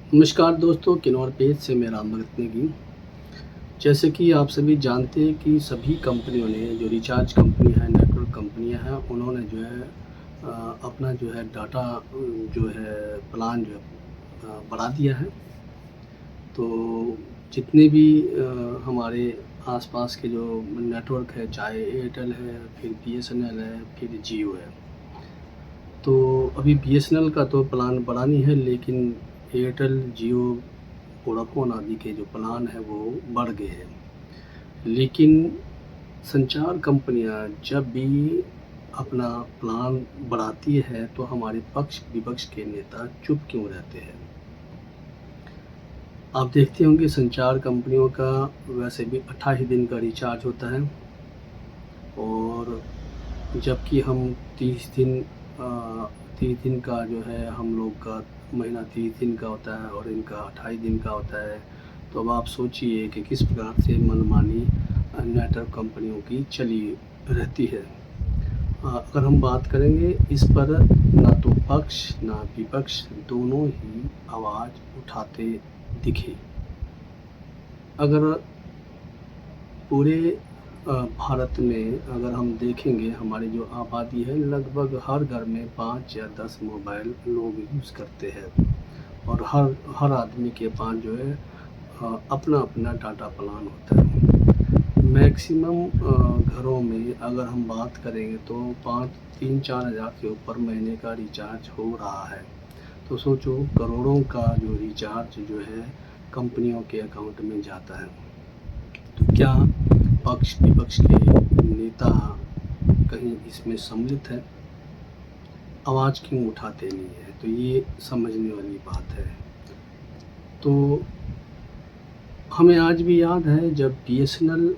नमस्कार दोस्तों, किन्नौर पेज से मैं राम भगत नेगी। जैसे कि आप सभी जानते हैं कि सभी कंपनियों ने जो रिचार्ज कंपनी है, नेटवर्क कंपनियां हैं, उन्होंने जो है अपना जो है डाटा जो है प्लान जो है बढ़ा दिया है। तो जितने भी हमारे आसपास के जो नेटवर्क है, चाहे एयरटेल है, फिर बीएसएनएल है, फिर जियो है। तो अभी बीएसएनएल का तो प्लान बढ़ा नहीं है, लेकिन एयरटेल, जियो, वोडाफ़ोन आदि के जो प्लान है वो बढ़ गए हैं। लेकिन संचार कंपनियां जब भी अपना प्लान बढ़ाती है तो हमारे पक्ष विपक्ष के नेता चुप क्यों रहते हैं। आप देखते होंगे संचार कंपनियों का वैसे भी 28 दिन का रिचार्ज होता है, और जबकि हम 30 दिन का जो है हम लोग का महीना 30 दिन का होता है और इनका 28 दिन का होता है। तो अब आप सोचिए कि किस प्रकार से मनमानी नेटवर्क कंपनियों की चली रहती है। अगर हम बात करेंगे इस पर, ना तो पक्ष ना विपक्ष दोनों ही आवाज़ उठाते दिखे। अगर पूरे भारत में अगर हम देखेंगे, हमारी जो आबादी है लगभग हर घर में 5 या 10 मोबाइल लोग यूज़ करते हैं, और हर आदमी के पास जो है अपना अपना डाटा प्लान होता है। मैक्सिमम घरों में अगर हम बात करेंगे तो 3-4 हज़ार के ऊपर महीने का रिचार्ज हो रहा है। तो सोचो, करोड़ों का जो रिचार्ज जो है कंपनियों के अकाउंट में जाता है। तो क्या पक्ष विपक्ष के नेता कहीं इसमें सम्मिलित है? आवाज़ क्यों उठाते नहीं है? तो ये समझने वाली बात है। तो हमें आज भी याद है जब बीएसएनएल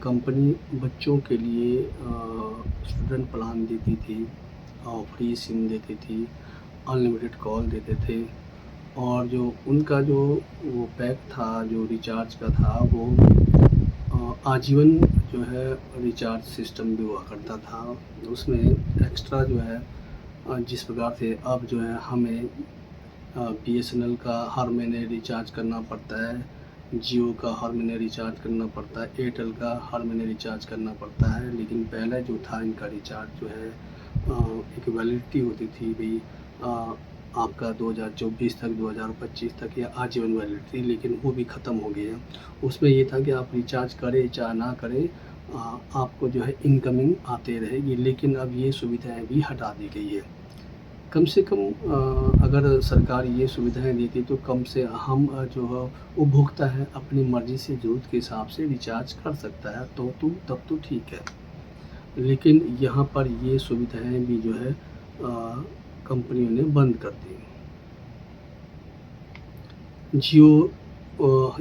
कंपनी बच्चों के लिए स्टूडेंट प्लान देती थी, और फ्री सिम देती थी, अनलिमिटेड कॉल देते थे, और जो उनका जो वो पैक था, जो रिचार्ज का था, वो आजीवन जो है रिचार्ज सिस्टम भी हुआ करता था। उसमें एक्स्ट्रा जो है जिस प्रकार से अब जो है हमें बीएसएनएल का हर महीने रिचार्ज करना पड़ता है, जियो का हर महीने रिचार्ज करना पड़ता है, एयरटेल का हर महीने रिचार्ज करना पड़ता है। लेकिन पहले जो था इनका रिचार्ज जो है एक वैलिडिटी होती थी भाई, आपका 2024 तक, 2025 तक या आजीवन वैलिडिटी, लेकिन वो भी ख़त्म हो गई है। उसमें ये था कि आप रिचार्ज करें चाहे ना करें, आपको जो है इनकमिंग आते रहेगी। लेकिन अब ये सुविधाएं भी हटा दी गई है। कम से कम अगर सरकार ये सुविधाएं देती तो कम से हम जो है उपभोक्ता है अपनी मर्ज़ी से ज़रूरत के हिसाब से रिचार्ज कर सकता है, तो तब तो ठीक है। लेकिन यहाँ पर ये सुविधाएं भी जो है कंपनियों ने बंद कर दी। जियो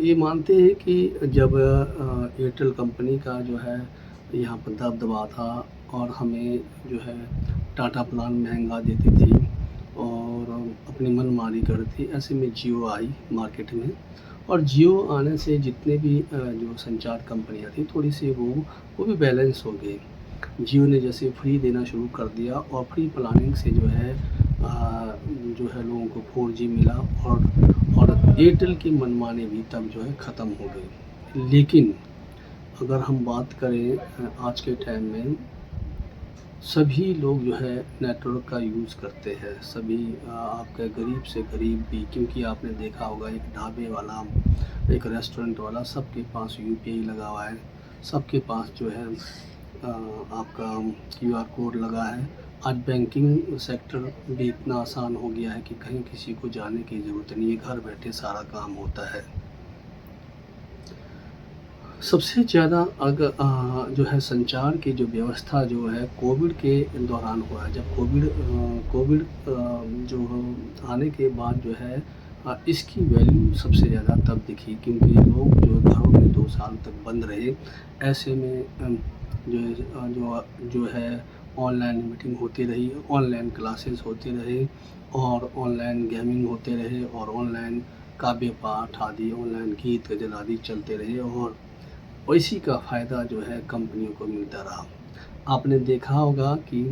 ये मानते हैं कि जब एयरटेल कंपनी का जो है यहाँ पर दबदबा था और हमें जो है टाटा प्लान महंगा देती थी और अपनी मनमानी कर रही थी, ऐसे में जियो आई मार्केट में। और जियो आने से जितने भी जो संचार कंपनियाँ थी थोड़ी सी वो भी बैलेंस हो गई। जियो ने जैसे फ्री देना शुरू कर दिया, और फ्री प्लानिंग से जो है लोगों को 4G मिला, और एयरटेल की मनमानी भी तब जो है ख़त्म हो गई। लेकिन अगर हम बात करें आज के टाइम में सभी लोग जो है नेटवर्क का यूज़ करते हैं, सभी आपके गरीब से गरीब भी, क्योंकि आपने देखा होगा एक ढाबे वाला, एक रेस्टोरेंट वाला, सबके पास यूपीआई लगा हुआ है, सबके पास जो है आपका क्यूआर कोड लगा है। आज बैंकिंग सेक्टर भी इतना आसान हो गया है कि कहीं किसी को जाने की ज़रूरत नहीं है, घर बैठे सारा काम होता है। सबसे ज़्यादा अगर जो है संचार की जो व्यवस्था जो है कोविड के दौरान हुआ है। जब कोविड जो आने के बाद जो है इसकी वैल्यू सबसे ज़्यादा तब दिखी, क्योंकि लोग जो घरों में 2 साल तक बंद रहे। ऐसे में जो है ऑनलाइन मीटिंग होती रही, ऑनलाइन क्लासेस होते रहे, और ऑनलाइन गेमिंग होते रहे, और ऑनलाइन काव्य पाठ आदि, ऑनलाइन गीत गज़ल आदि चलते रहे, और इसी का फ़ायदा जो है कंपनियों को मिलता रहा। आपने देखा होगा कि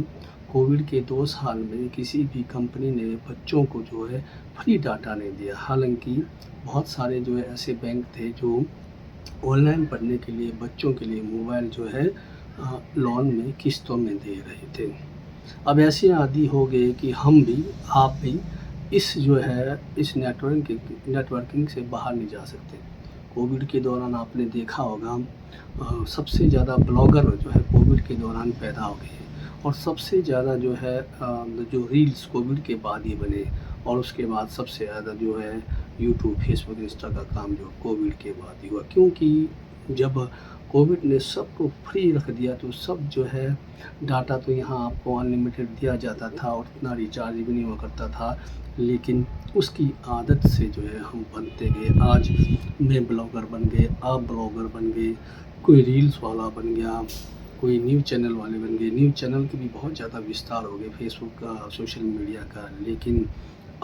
कोविड के 2 साल में किसी भी कंपनी ने बच्चों को जो है फ्री डाटा नहीं दिया। हालाँकि बहुत सारे जो है ऐसे बैंक थे जो ऑनलाइन पढ़ने के लिए बच्चों के लिए मोबाइल जो है लोन में किस्तों में दे रहे थे। अब ऐसे आदी हो गए कि हम भी, आप भी इस जो है इस नेटवर्किंग से बाहर नहीं जा सकते। कोविड के दौरान आपने देखा होगा सबसे ज़्यादा ब्लॉगर जो है कोविड के दौरान पैदा हो गए और सबसे ज़्यादा जो है जो रील्स कोविड के बाद ही बने और उसके बाद सबसे ज़्यादा जो है यूट्यूब, फेसबुक, इंस्टा का काम जो कोविड के बाद ही हुआ। क्योंकि जब कोविड ने सबको फ्री रख दिया तो सब जो है डाटा तो यहाँ आपको अनलिमिटेड दिया जाता था और इतना रिचार्ज भी नहीं हुआ करता था, लेकिन उसकी आदत से जो है हम बनते गए। आज मैं ब्लॉगर बन गए, आप ब्लॉगर बन गए, कोई रील्स वाला बन गया, कोई न्यूज़ चैनल वाले बन गए। न्यूज़ चैनल के भी बहुत ज़्यादा विस्तार हो गए फेसबुक का, सोशल मीडिया का, लेकिन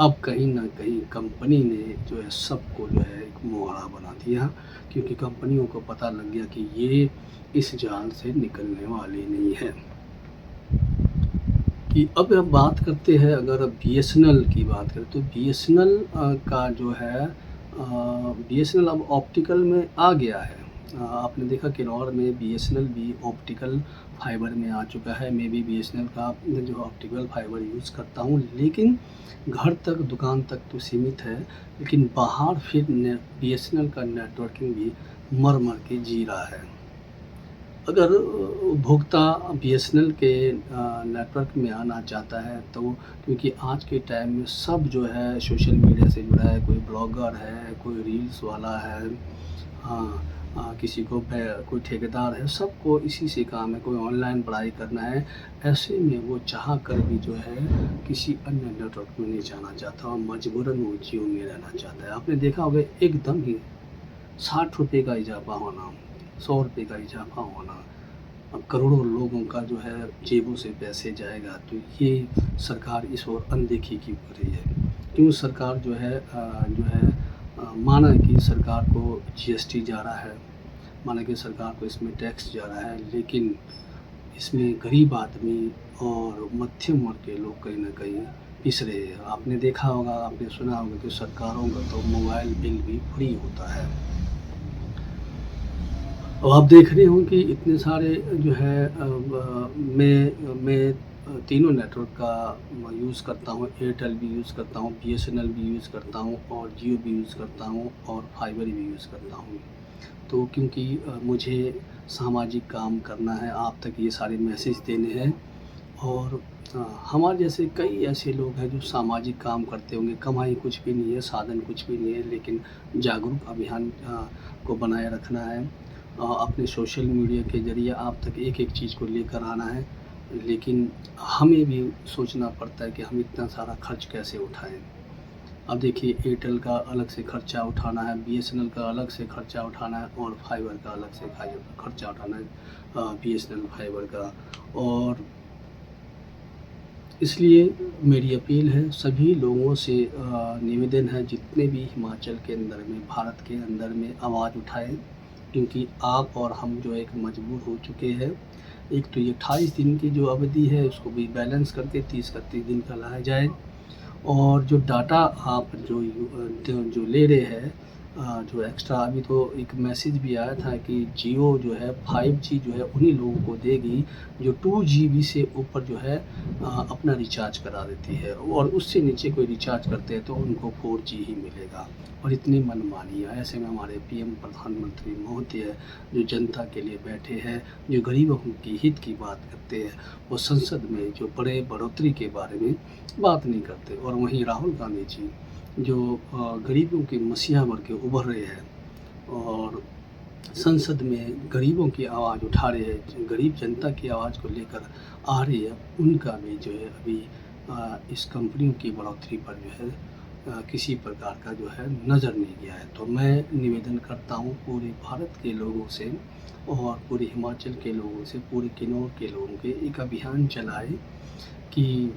अब कहीं न कहीं कंपनी ने जो है सबको जो है एक मुहारा बना दिया, क्योंकि कंपनियों को पता लग गया कि ये इस जाल से निकलने वाली नहीं है। कि अब हम बात करते हैं, अगर बीएसएनएल की बात करें तो बीएसएनएल का जो है बीएसएनएल अब ऑप्टिकल में आ गया है। आपने देखा किन्नौर में बीएसएनएल भी ऑप्टिकल फाइबर में आ चुका है। मैं भी बीएसएनएल का जो ऑप्टिकल फाइबर यूज़ करता हूँ, लेकिन घर तक, दुकान तक तो सीमित है, लेकिन बाहर फिर बीएसएनएल का नेटवर्किंग भी मर मर के जी रहा है। अगर उपभोक्ता बीएसएनएल के नेटवर्क में आना चाहता है तो, क्योंकि आज के टाइम में सब जो है सोशल मीडिया से जुड़ा है, कोई ब्लॉगर है, कोई रील्स वाला है, किसी को कोई ठेकेदार है, सबको इसी से काम है, कोई ऑनलाइन पढ़ाई करना है। ऐसे में वो चाह कर भी जो है किसी अन्य नेटवर्क में नहीं जाना चाहता और मजबूरन वो जियो में रहना चाहता है। आपने देखा होगा एकदम ही 60 रुपये का इजाफा होना, 100 रुपये का इजाफा होना, अब करोड़ों लोगों का जो है जेबों से पैसे जाएगा, तो ये सरकार इस ओर अनदेखी क्यों कर रही है? क्यों सरकार जो है माना कि सरकार को जीएसटी जा रहा है, माना कि सरकार को इसमें टैक्स जा रहा है, लेकिन इसमें गरीब आदमी और मध्यम वर्ग के लोग कहीं न कहीं पिस रहे हैं। आपने देखा होगा, आपने सुना होगा कि सरकारों का तो मोबाइल बिल भी फ्री होता है। अब आप देख रहे हो कि इतने सारे जो है मैं तीनों नेटवर्क का यूज़ करता हूँ। एयरटेल भी यूज़ करता हूँ, बीएसएनएल भी यूज़ करता हूँ और जियो भी यूज़ करता हूँ और फाइबर भी यूज़ करता हूँ। तो क्योंकि मुझे सामाजिक काम करना है, आप तक ये सारे मैसेज देने हैं और हमारे जैसे कई ऐसे लोग हैं जो सामाजिक काम करते होंगे, कमाई कुछ भी नहीं है, साधन कुछ भी नहीं है, लेकिन जागरूक अभियान को बनाए रखना है। अपने सोशल मीडिया के ज़रिए आप तक एक-एक चीज़ को लेकर आना है, लेकिन हमें भी सोचना पड़ता है कि हम इतना सारा खर्च कैसे उठाएँ। अब देखिए एयरटेल का अलग से खर्चा उठाना है, बीएसएनएल का अलग से खर्चा उठाना है और फाइबर का अलग से खर्चा उठाना है, बीएसएनएल फाइबर का। और इसलिए मेरी अपील है सभी लोगों से, निवेदन है जितने भी हिमाचल के अंदर में, भारत के अंदर में आवाज़ उठाएँ, क्योंकि आप और हम जो एक मजबूर हो चुके हैं। एक तो ये 28 दिन की जो अवधि है उसको भी बैलेंस करके 30-31 दिन का लाया जाए और जो डाटा आप जो ले रहे हैं, जो एक्स्ट्रा, अभी तो एक मैसेज भी आया था कि जियो जो है 5G जो है उन्हीं लोगों को देगी जो 2 GB से ऊपर जो है अपना रिचार्ज करा देती है और उससे नीचे कोई रिचार्ज करते हैं तो उनको 4G ही मिलेगा। और इतनी मनमानी है। ऐसे में हमारे पीएम प्रधानमंत्री महोदय जो जनता के लिए बैठे हैं, जो गरीबों की हित की बात करते हैं, वो संसद में जो बड़े बढ़ोतरी के बारे में बात नहीं करते। और वहीं राहुल गांधी जी जो गरीबों के मसीहा बन के उभर रहे हैं और संसद में गरीबों की आवाज़ उठा रहे हैं, गरीब जनता की आवाज़ को लेकर आ रही है, उनका भी जो है अभी इस कंपनियों की बढ़ोतरी पर जो है किसी प्रकार का जो है नज़र नहीं गया है। तो मैं निवेदन करता हूँ पूरे भारत के लोगों से और पूरे हिमाचल के लोगों से, पूरे किन्नौर के लोगों के एक अभियान चलाए कि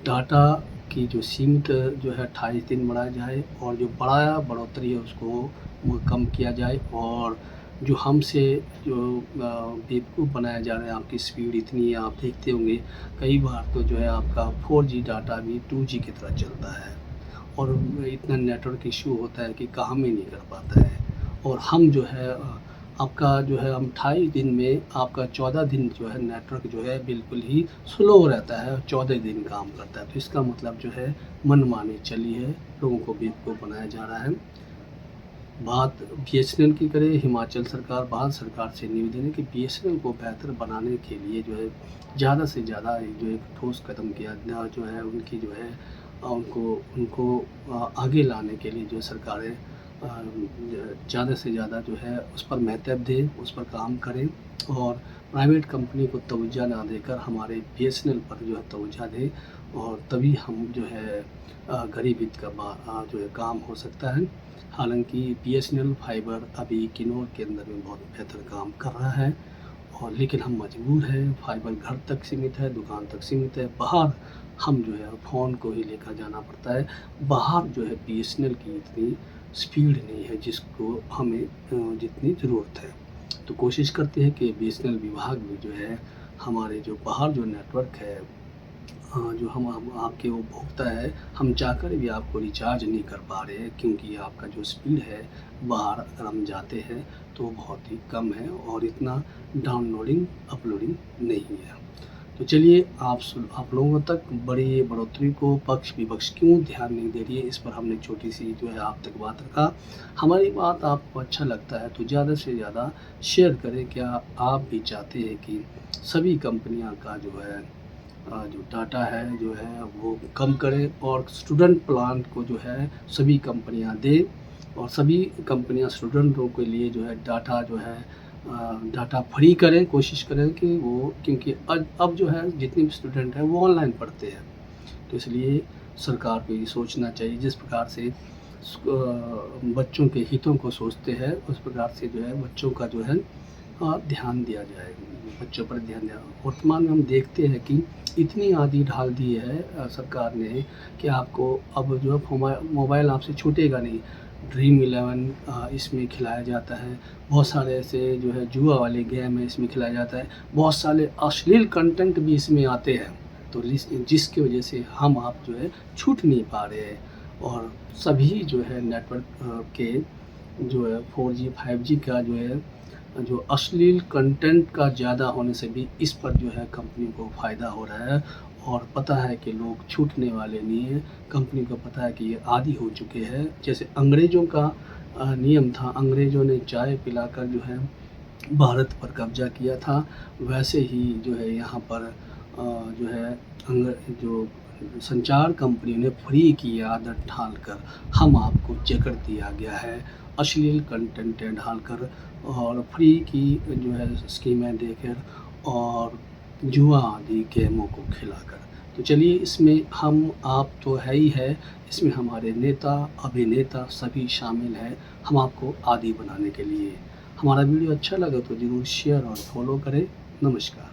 डाटा की जो सीमित जो है 28 दिन बढ़ाया जाए और जो बढ़ोतरी है उसको कम किया जाए और जो हमसे जो बेवकूफ़ बनाया जा रहा है, आपकी स्पीड इतनी है, आप देखते होंगे कई बार तो जो है आपका 4G डाटा भी 2G की तरह चलता है और इतना नेटवर्क इश्यू होता है कि काम ही नहीं कर पाता है। और हम जो है आपका जो है हम 28 दिन में आपका 14 दिन जो है नेटवर्क जो है बिल्कुल ही स्लो रहता है और 14 दिन काम करता है। तो इसका मतलब जो है मनमानी चली है, लोगों को बेवकूफ़ बनाया जा रहा है। बात बीएसएनएल की करें, हिमाचल सरकार, भारत सरकार से निवेदन है कि बीएसएनएल को बेहतर बनाने के लिए जो है ज़्यादा से ज़्यादा जो एक ठोस कदम किया जो है उनकी जो है उनको उनको आगे लाने के लिए जो सरकारें ज़्यादा से ज़्यादा जो है उस पर महत्व दें, उस पर काम करें और प्राइवेट कंपनी को तवज्जो ना देकर हमारे बीएसएनएल पर जो है तवज्जो दें और तभी हम जो है गरीब हित का जो है काम हो सकता है। हालांकि बीएसएनएल फाइबर अभी किन्नौर के अंदर में बहुत बेहतर काम कर रहा है और लेकिन हम मजबूर हैं, फाइबर घर तक सीमित है, दुकान तक सीमित है, बाहर हम जो है फ़ोन को ही लेकर जाना पड़ता है। बाहर जो है बीएसएनएल की इतनी स्पीड नहीं है जिसको हमें जितनी ज़रूरत है। तो कोशिश करते हैं कि बीएसएनएल विभाग भी जो है हमारे जो बाहर जो नेटवर्क है जो हम आपके उपभोक्ता है, हम चाहकर भी आपको रिचार्ज नहीं कर पा रहे हैं क्योंकि आपका जो स्पीड है बाहर अगर हम जाते हैं तो बहुत ही कम है और इतना डाउनलोडिंग अपलोडिंग नहीं है। तो चलिए आप लोगों तक बड़ी बढ़ोतरी को पक्ष विपक्ष क्यों ध्यान नहीं दे रही है, इस पर हमने छोटी सी जो है आप तक बात रखा। हमारी बात आपको अच्छा लगता है तो ज़्यादा से ज़्यादा शेयर करें। क्या आप भी चाहते हैं कि सभी कंपनियां का जो है जो डाटा है जो है वो कम करें और स्टूडेंट प्लान को जो है सभी कंपनियां दें और सभी कंपनियां स्टूडेंटों के लिए जो है डाटा जो है डाटा फ्री करें, कोशिश करें कि वो क्योंकि अब जो है जितने भी स्टूडेंट हैं वो ऑनलाइन पढ़ते हैं। तो इसलिए सरकार को ये सोचना चाहिए जिस प्रकार से बच्चों के हितों को सोचते हैं उस प्रकार से जो है बच्चों का जो है ध्यान दिया जाए, बच्चों पर ध्यान दिया। वर्तमान में हम देखते हैं कि इतनी आदि डाल दी है सरकार ने कि आपको अब जो है मोबाइल आपसे छूटेगा नहीं। ड्रीम 11 इसमें खिलाया जाता है, बहुत सारे ऐसे जो है जुआ वाले गेम है इसमें खिलाया जाता है, बहुत सारे अश्लील कंटेंट भी इसमें आते हैं। तो जिसकी वजह से हम आप जो है छूट नहीं पा रहे हैं और सभी जो है नेटवर्क के जो है 4G 5G का जो है जो अश्लील कंटेंट का ज़्यादा होने से भी इस पर जो है कंपनी को फ़ायदा हो रहा है और पता है कि लोग छूटने वाले नहीं हैं। कंपनी को पता है कि ये आदी हो चुके हैं। जैसे अंग्रेज़ों का नियम था, अंग्रेज़ों ने चाय पिलाकर जो है भारत पर कब्ज़ा किया था, वैसे ही जो है यहाँ पर जो है जो संचार कंपनी ने फ्री की आदत डालकर हम आपको जकड़ दिया गया है, अश्लील कंटेंट डालकर और फ्री की जो है स्कीमें देकर और जुआ आदि गेमों को खिलाकर। तो चलिए इसमें हम आप तो है ही है, इसमें हमारे नेता अभिनेता सभी शामिल हैं हम आपको आदी बनाने के लिए। हमारा वीडियो अच्छा लगा तो ज़रूर शेयर और फॉलो करें। नमस्कार।